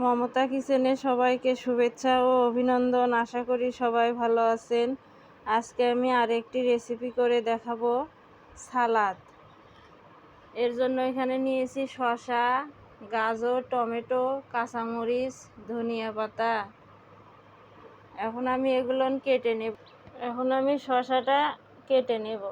মমতা কিচেনে সবাইকে শুভেচ্ছা ও অভিনন্দন। আশা করি সবাই ভালো আছেন। আজকে আমি আরেকটি রেসিপি করে দেখাবো, সালাদ। এর জন্য এখানে নিয়েছি শসা, গাজর, টমেটো, কাঁচামরিচ, ধনিয়া পাতা। এখন আমি এগুলো কেটে নেব। এখন আমি শসাটা কেটে নেব।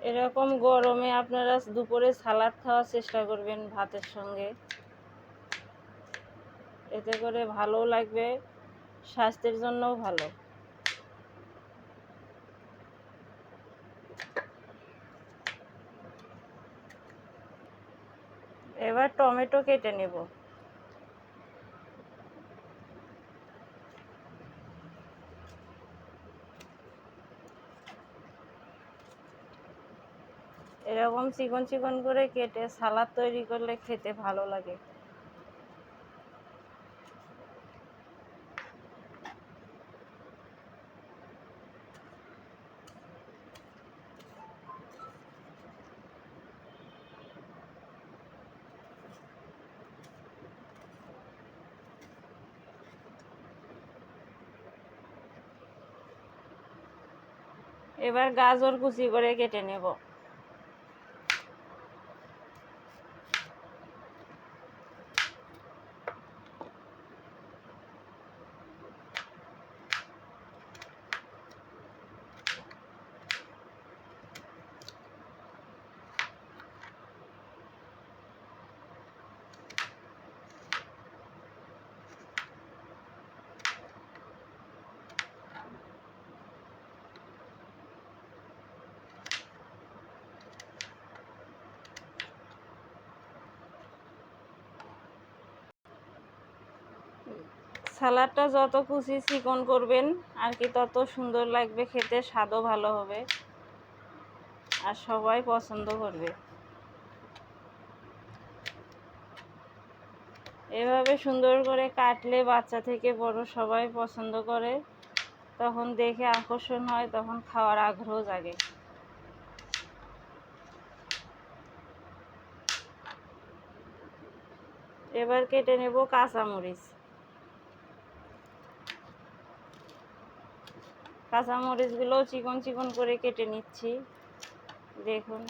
এরকম গরমে আপনারা দুপুরে সালাদ খাওয়ার চেষ্টা করবেন ভাতের সঙ্গে। এতে করে ভালো লাগবে, স্বাস্থ্যের জন্যও ভালো। এবার টমেটো কেটে নেব। এরকম চিকন চিকন করে কেটে সালাদ তৈরি করলে খেতে ভালো লাগে। এবার গাজর কুচি করে কেটে নেব। সালাদটা যত কুচি চিকন করবেন আর কি, তত সুন্দর লাগবে খেতে, স্বাদও ভালো হবে আর সবাই পছন্দ করবে। এভাবে সুন্দর করে কাটলে বাচ্চা থেকে বড় সবাই পছন্দ করে, তখন দেখে আকর্ষণ হয়, তখন খাওয়ার আগ্রহ জাগে। এবার কেটে নেব কাঁচামরিচ। কাঁচামরিচগুলো চিকন চিকন করে কেটে নিচ্ছি, দেখুন।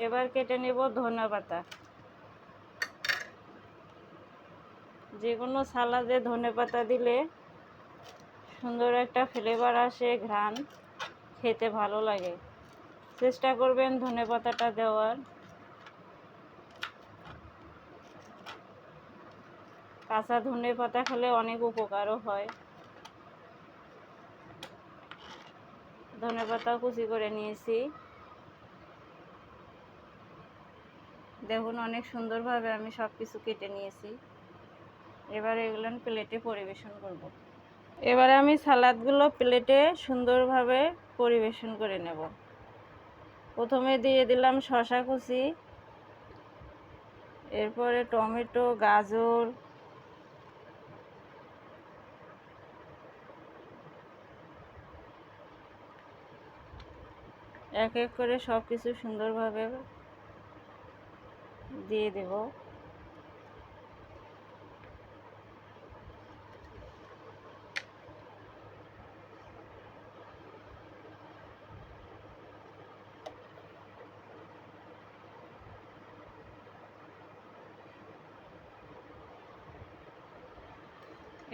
এবার কেটে নেব ধনিয়া পাতা। যে কোনো সালাদে ধনে পাতা দিলে সুন্দর একটা ফ্লেভার আসে, ঘ্রাণ, খেতে ভালো লাগে। চেষ্টা করবেন ধনে পাতাটা দেওয়ার। কাঁচা ধনে পাতা খেলে অনেক উপকারও হয়। ধনে পাতা কুচি করে নিয়েছি, দেখুন অনেক সুন্দরভাবে আমি সব কিছু কেটে নিয়েছি। এবার এগুলো প্লেটে পরিবেশন করব। এবার আমি সালাদগুলো প্লেটে সুন্দরভাবে পরিবেশন করে নেব। প্রথমে দিয়ে দিলাম শসা কুচি, এরপরে টমেটো, গাজর, এক এক করে সব কিছু সুন্দরভাবে দিয়ে দেব।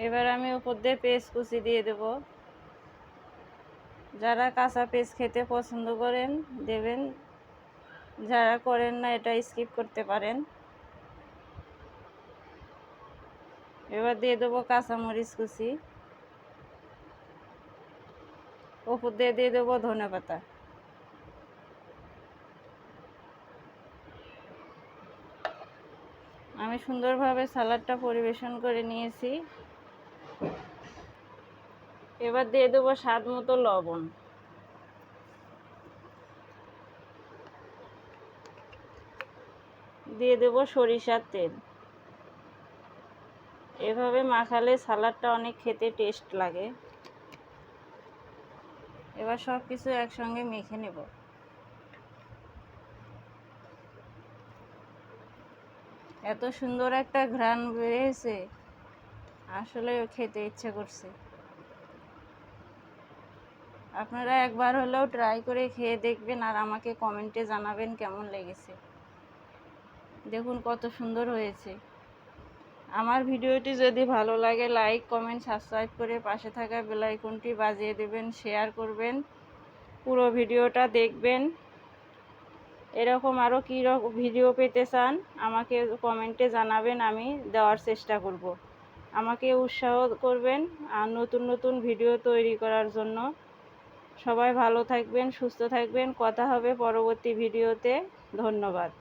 এবার আমি উপর দিয়ে পেঁয়াজ কুচি দিয়ে দেব। যারা কাঁচা পেঁয়াজ খেতে পছন্দ করেন দেবেন, যারা করেন না এটা স্কিপ করতে পারেন। এবার দিয়ে দেবো কাঁচামরিচ কুচি, উপর দিয়ে দেবো ধনেপাতা। আমি সুন্দরভাবে সালাডটা পরিবেশন করে নিয়েছি। এবার দিয়ে দেবো স্বাদ মতো লবণ। দিয়ে দেবো সরিষার তেল। এভাবে মাখালে সালাডটা অনেক খেতে টেস্ট লাগে। এবার সব কিছু একসঙ্গে মেখে নেব। এত সুন্দর একটা ঘ্রাণ বেরিয়েছে, আসলে খেতে ইচ্ছে করছে। আপনারা একবার হলেও ট্রাই করে খেয়ে দেখবেন আর আমাকে কমেন্টে জানাবেন কেমন লেগেছে। দেখুন কত সুন্দর হয়েছে। আমার ভিডিওটি যদি ভালো লাগে লাইক কমেন্ট সাবস্ক্রাইব করে পাশে থাকা বেল আইকনটি বাজিয়ে দেবেন, শেয়ার করবেন, পুরো ভিডিওটা দেখবেন। এরকম আরও কী রকম ভিডিও পেতে চান আমাকে কমেন্টে জানাবেন, আমি দেওয়ার চেষ্টা করব। আমাকে উৎসাহ করবেন আর নতুন নতুন ভিডিও তৈরি করার জন্য। সবাই ভালো থাকবেন, সুস্থ থাকবেন। কথা হবে পরবর্তী ভিডিওতে। ধন্যবাদ।